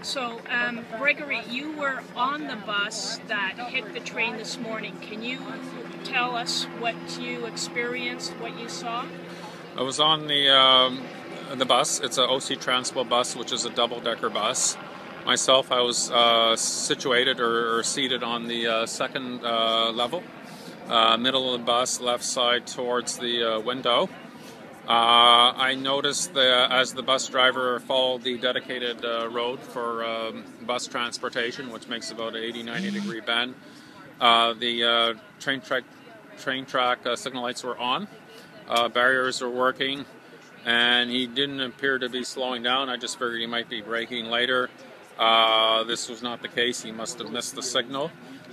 So, Gregory, you were on the bus that hit the train this morning. Can you tell us what you experienced, what you saw? I was on the bus. It's a OC Transpo bus, which is a double-decker bus. Myself, I was situated or seated on the second level, middle of the bus, left side towards the window. I noticed as the bus driver followed the dedicated road for bus transportation, which makes about an 80-90 degree bend, the train track signal lights were on, barriers were working, and he didn't appear to be slowing down. I just figured he might be braking later. This was not the case. He must have missed the signal.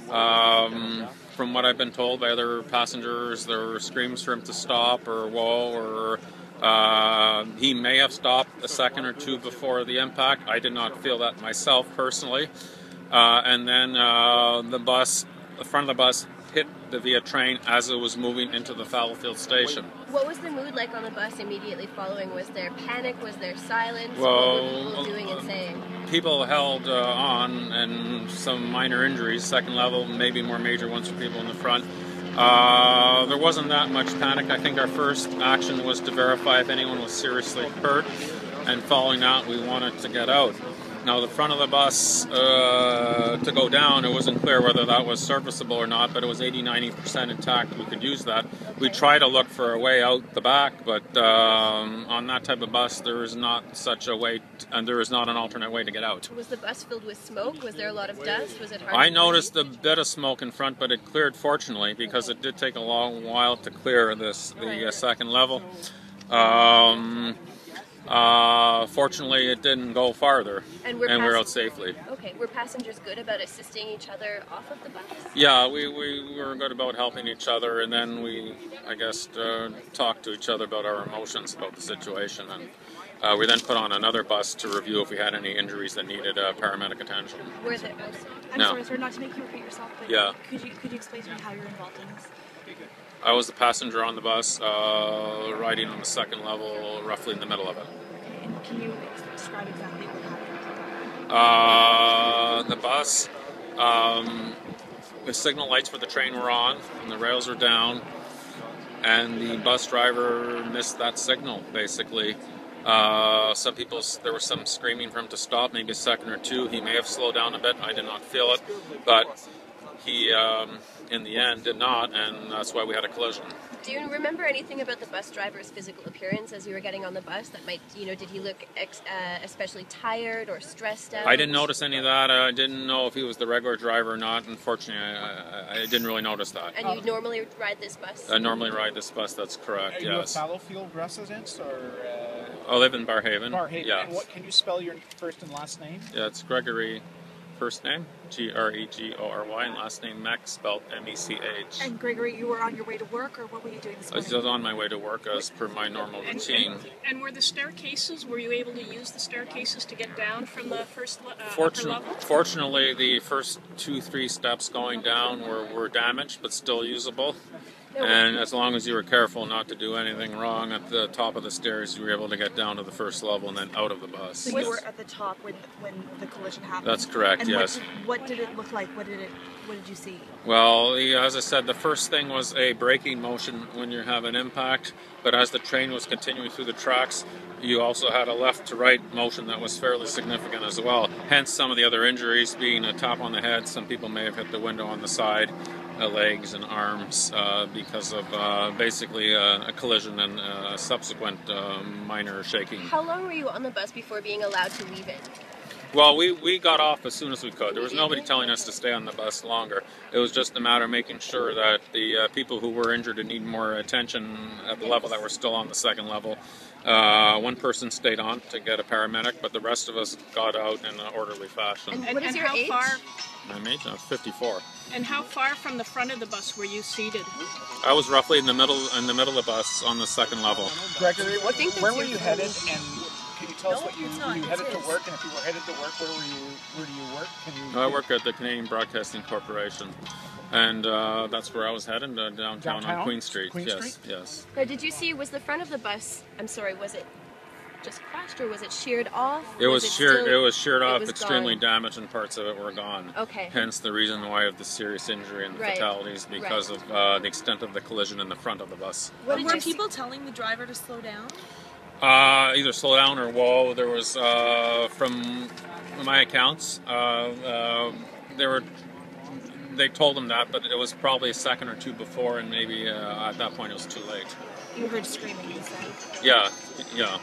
From what I've been told by other passengers, there were screams for him to stop or whoa, or he may have stopped a second or two before the impact. I did not feel that myself personally. And then the front of the bus hit the via train as it was moving into the Fallowfield station. What was the mood like on the bus immediately following? Was there panic? Was there silence? Well, what were people doing and saying? People held on, and some minor injuries, second level, maybe more major ones for people in the front. There wasn't that much panic. I think our first action was to verify if anyone was seriously hurt, and following that, we wanted to get out. Now, the front of the bus, to go down, it wasn't clear whether that was serviceable or not, but it was 80-90% intact. We could use that. We tried to look for a way out the back, but on that type of bus, there is not such a way, and there is not an alternate way to get out. Was the bus filled with smoke? Was there a lot of dust? Was it hard I to noticed breathe? a bit of smoke in front, but it cleared, fortunately, because it did take a long while to clear the second level. Fortunately, it didn't go farther, and we're out safely. Okay, were passengers good about assisting each other off of the bus? Yeah, we were good about helping each other, and then we, I guess, talked to each other about our emotions about the situation, and we then put on another bus to review if we had any injuries that needed paramedic attention. Were there? I'm sorry, sir, not to make you repeat yourself, but yeah. Could you explain to me how you're involved in this? I was the passenger on the bus, riding on the second level, roughly in the middle of it. Okay, and can you describe exactly what happened? The bus, the signal lights for the train were on, and the rails were down, and the bus driver missed that signal, basically. Some people, there was some screaming for him to stop, maybe a second or two. He may have slowed down a bit. I did not feel it, but he, in the end, did not, and that's why we had a collision. Do you remember anything about the bus driver's physical appearance as you were getting on the bus? That might, did he look especially tired or stressed out? I didn't notice any of that. I didn't know if he was the regular driver or not. Unfortunately, I didn't really notice that. And you normally ride this bus? I normally ride this bus, that's correct, yes. Are you a Fallowfield resident, or...? I live in Barhaven. Barhaven. Yeah. And can you spell your first and last name? Yeah, it's Gregory, first name, Gregory, and last name Mech, spelled Mech. And Gregory, you were on your way to work, or what were you doing this I morning? was on my way to work as per my normal routine. And were the staircases, were you able to use the staircases to get down from the first upper level? Fortunately, the first 2-3 steps going down were damaged, but still usable. And as long as you were careful not to do anything wrong at the top of the stairs, you were able to get down to the first level and then out of the bus. So you were at the top when the collision happened? That's correct, and yes. What did it look like? What did you see? Well, as I said, the first thing was a braking motion when you have an impact, but as the train was continuing through the tracks, you also had a left to right motion that was fairly significant as well. Hence some of the other injuries, being a tap on the head. Some people may have hit the window on the side, legs and arms, because of basically a collision and subsequent minor shaking. How long were you on the bus before being allowed to leave it? Well, we got off as soon as we could. There was nobody telling us to stay on the bus longer. It was just a matter of making sure that the people who were injured and need more attention at the level that were still on the second level, one person stayed on to get a paramedic, but the rest of us got out in an orderly fashion. And what is your age? I'm 54. And how far from the front of the bus were you seated? I was roughly in the middle of the bus on the second level. Gregory, where were you headed, and can you tell us what you headed to work, and if you were headed to work, where do you work? I work at the Canadian Broadcasting Corporation, and that's where I was headed, downtown on Queen Street. Yes. Now, did you see, was the front of the bus, I'm sorry, was it just crashed, or was it sheared off? It was sheared. still- It was sheared it off, was extremely gone? damaged, and parts of it were gone. Okay. Hence the reason why of the serious injury and the Right. fatalities because Right. of the extent of the collision in the front of the bus. What did were you see? people telling the driver to slow down? Either slow down or whoa. There was, from my accounts, they told him that, but it was probably a second or two before, and maybe at that point it was too late. You heard screaming, you said. Yeah.